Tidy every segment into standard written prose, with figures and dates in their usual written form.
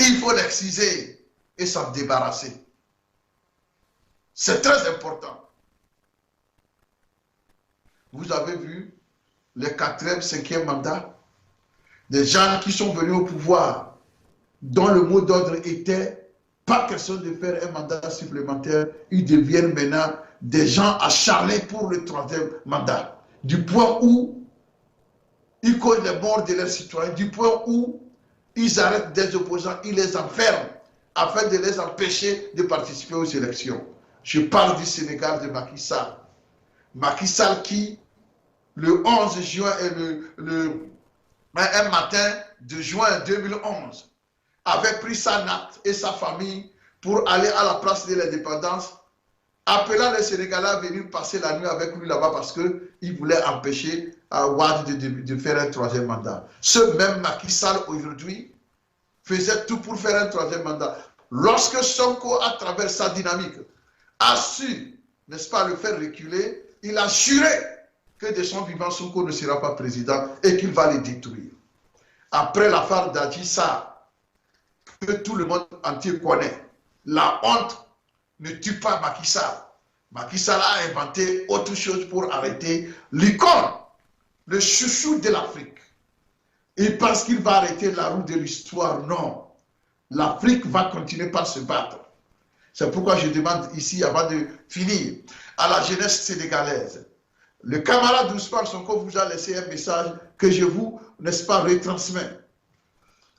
Il faut l'exciser et s'en débarrasser. C'est très important. Vous avez vu les 4e, 5e mandats, des gens qui sont venus au pouvoir, dont le mot d'ordre était pas question de faire un mandat supplémentaire, ils deviennent maintenant des gens acharnés pour le 3e mandat. Du point où ils causent les morts de leurs citoyens, du point où ils arrêtent des opposants, ils les enferment afin de les empêcher de participer aux élections. Je parle du Sénégal de Macky Sall. Macky Sall qui, le 11 juin et un matin de juin 2011, avait pris sa natte et sa famille pour aller à la place de l'indépendance, appelant les Sénégalais à venir passer la nuit avec lui là-bas parce qu'il voulait empêcher Wade de faire un 3e mandat. Ce même Macky Sall aujourd'hui faisait tout pour faire un 3e mandat. Lorsque Sonko, à travers sa dynamique, a su, n'est-ce pas, le faire reculer, il a juré que de son vivant, Sonko ne sera pas président et qu'il va le détruire. Après l'affaire d'Adji Sarr, que tout le monde entier connaît, la honte ne tue pas Macky Sall. Macky Sall a inventé autre chose pour arrêter l'icône, le chouchou de l'Afrique. Il pense qu'il va arrêter la roue de l'histoire. Non. L'Afrique va continuer par se battre. C'est pourquoi je demande ici, avant de finir, à la jeunesse sénégalaise. Le camarade Ousmane Sonko vous a laissé un message que je vous, n'est-ce pas, retransmets.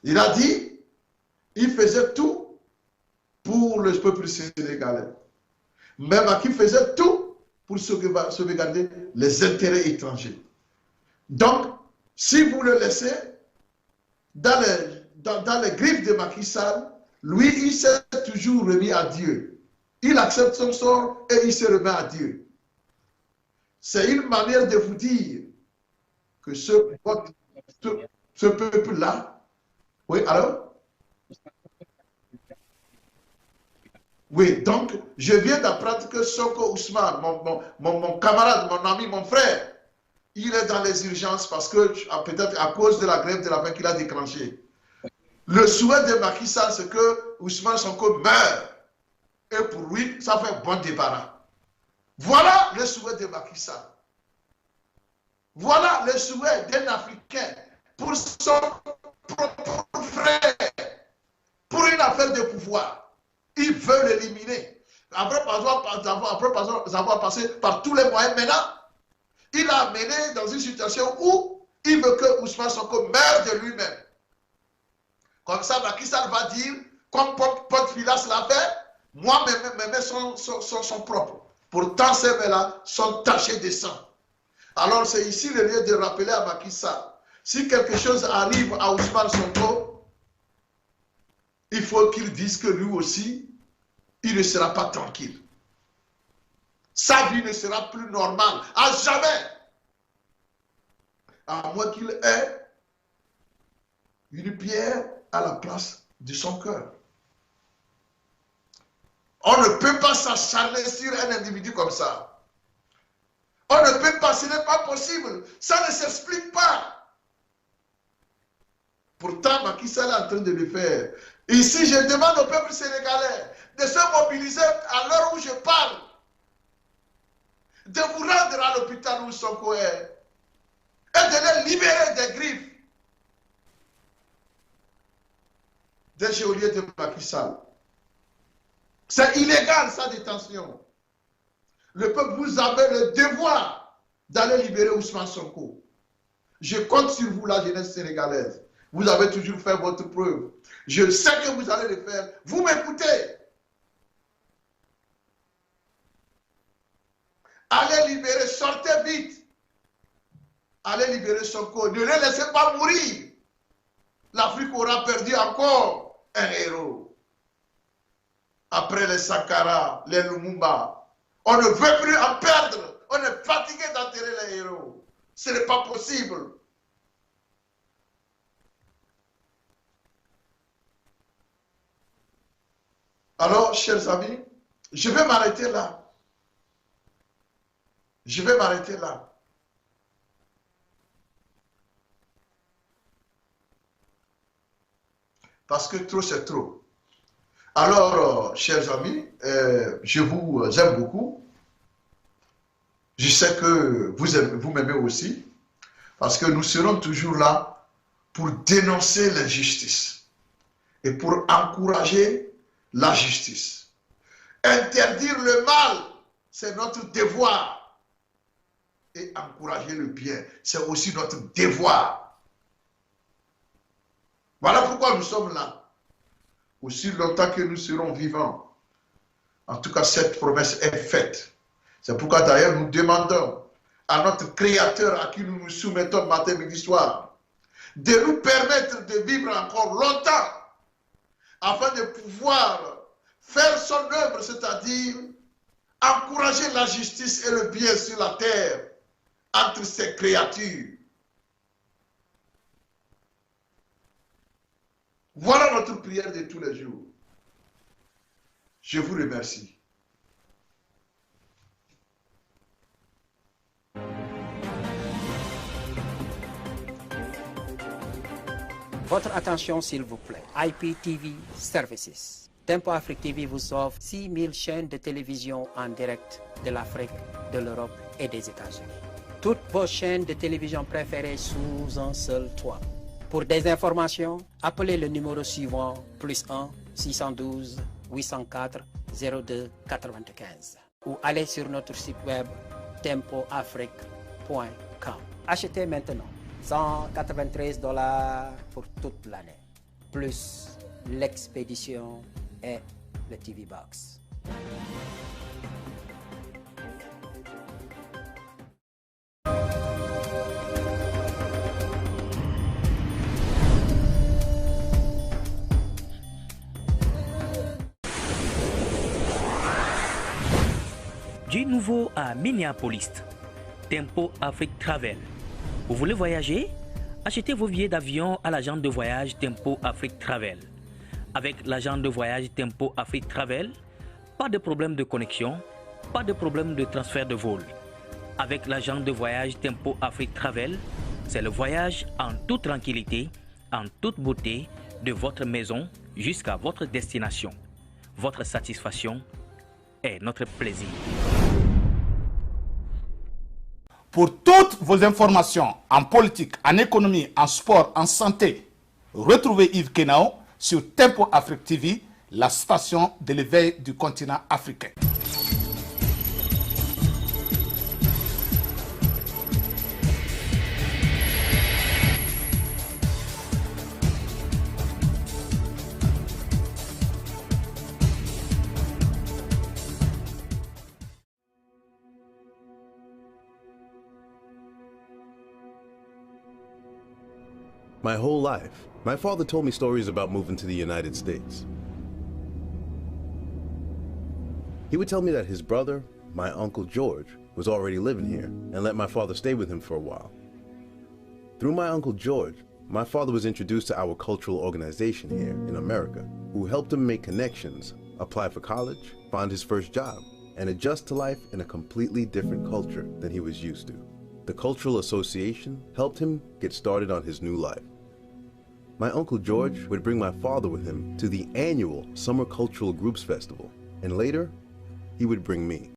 Il a dit, il faisait tout pour le peuple sénégalais. Même qui faisait tout pour sauvegarder les intérêts étrangers. Donc, si vous le laissez dans les griffes de Macky Sall, lui, il s'est toujours remis à Dieu. Il accepte son sort et il se remet à Dieu. C'est une manière de vous dire que ce peuple-là, oui, alors? Oui, donc, je viens d'apprendre que Sonko Ousmane, mon camarade, mon ami, mon frère, il est dans les urgences parce que, peut-être à cause de la grève de la faim qu'il a déclenchée. Le souhait de Macky Sall, c'est que Ousmane Sonko meure. Et pour lui, ça fait un bon débarras. Voilà le souhait de Macky Sall. Voilà le souhait d'un Africain pour son propre frère, pour une affaire de pouvoir. Il veut l'éliminer. Après avoir passé par tous les moyens maintenant, il a amené dans une situation où il veut que Ousmane Sonko meure de lui-même. Comme ça, Macky Sall va dire, comme Pod Filas l'a fait, moi, mes mains sont propres. Pourtant, ces mains-là sont tachées de sang. Alors, c'est ici le lieu de rappeler à Macky Sall, si quelque chose arrive à Ousmane Sonko, il faut qu'il dise que lui aussi, il ne sera pas tranquille. Sa vie ne sera plus normale, à jamais. À moins qu'il ait une pierre à la place de son cœur. On ne peut pas s'acharner sur un individu comme ça. On ne peut pas, ce n'est pas possible. Ça ne s'explique pas. Pourtant, Macky Sall est en train de le faire. Ici, je demande au peuple sénégalais de se mobiliser à l'heure où je parle. De vous rendre à l'hôpital où Sonko est. Et de les libérer des griffes des geôliers de Macky Sall. C'est illégal, sa détention. Le peuple, vous avez le devoir d'aller libérer Ousmane Sonko. Je compte sur vous, la jeunesse sénégalaise. Vous avez toujours fait votre preuve. Je sais que vous allez le faire. Vous m'écoutez. Allez libérer, sortez vite. Allez libérer Sonko. Ne le laissez pas mourir. L'Afrique aura perdu encore un héros. Après les Sankara, les Lumumba, on ne veut plus en perdre. On est fatigué d'enterrer les héros. Ce n'est pas possible. Alors, chers amis, je vais m'arrêter là. Je vais m'arrêter là. Parce que trop, c'est trop. Alors, chers amis, je vous aime beaucoup. Je sais que vous m'aimez aussi. Parce que nous serons toujours là pour dénoncer l'injustice et pour encourager la justice. Interdire le mal, c'est notre devoir. Et encourager le bien, c'est aussi notre devoir. Voilà pourquoi nous sommes là. Aussi longtemps que nous serons vivants. En tout cas, cette promesse est faite. C'est pourquoi d'ailleurs nous demandons à notre Créateur à qui nous nous soumettons matin, midi, soir, de nous permettre de vivre encore longtemps afin de pouvoir faire son œuvre, c'est-à-dire encourager la justice et le bien sur la terre entre ses créatures. Voilà notre prière de tous les jours. Je vous remercie. Votre attention s'il vous plaît. IPTV Services. Tempo Afrique TV vous offre 6000 chaînes de télévision en direct de l'Afrique, de l'Europe et des États-Unis. Toutes vos chaînes de télévision préférées sous un seul toit. Pour des informations, appelez le numéro suivant +1 612 804 02 95 ou allez sur notre site web tempoafrique.com. Achetez maintenant $193 pour toute l'année, plus l'expédition et le TV Box. Du nouveau à Minneapolis, Tempo Afrique Travel. Vous voulez voyager? Achetez vos billets d'avion à l'agent de voyage Tempo Afrique Travel. Avec l'agent de voyage Tempo Afrique Travel, pas de problème de connexion, pas de problème de transfert de vol. Avec l'agent de voyage Tempo Afrique Travel, c'est le voyage en toute tranquillité, en toute beauté, de votre maison jusqu'à votre destination. Votre satisfaction est notre plaisir. Pour toutes vos informations en politique, en économie, en sport, en santé, retrouvez Yves Kenao sur Tempo Afrique TV, la station de l'éveil du continent africain. My whole life, my father told me stories about moving to the United States. He would tell me that his brother, my Uncle George, was already living here and let my father stay with him for a while. Through my Uncle George, my father was introduced to our cultural organization here in America, who helped him make connections, apply for college, find his first job, and adjust to life in a completely different culture than he was used to. The Cultural Association helped him get started on his new life. My Uncle George would bring my father with him to the annual Summer Cultural Groups Festival, and later, he would bring me.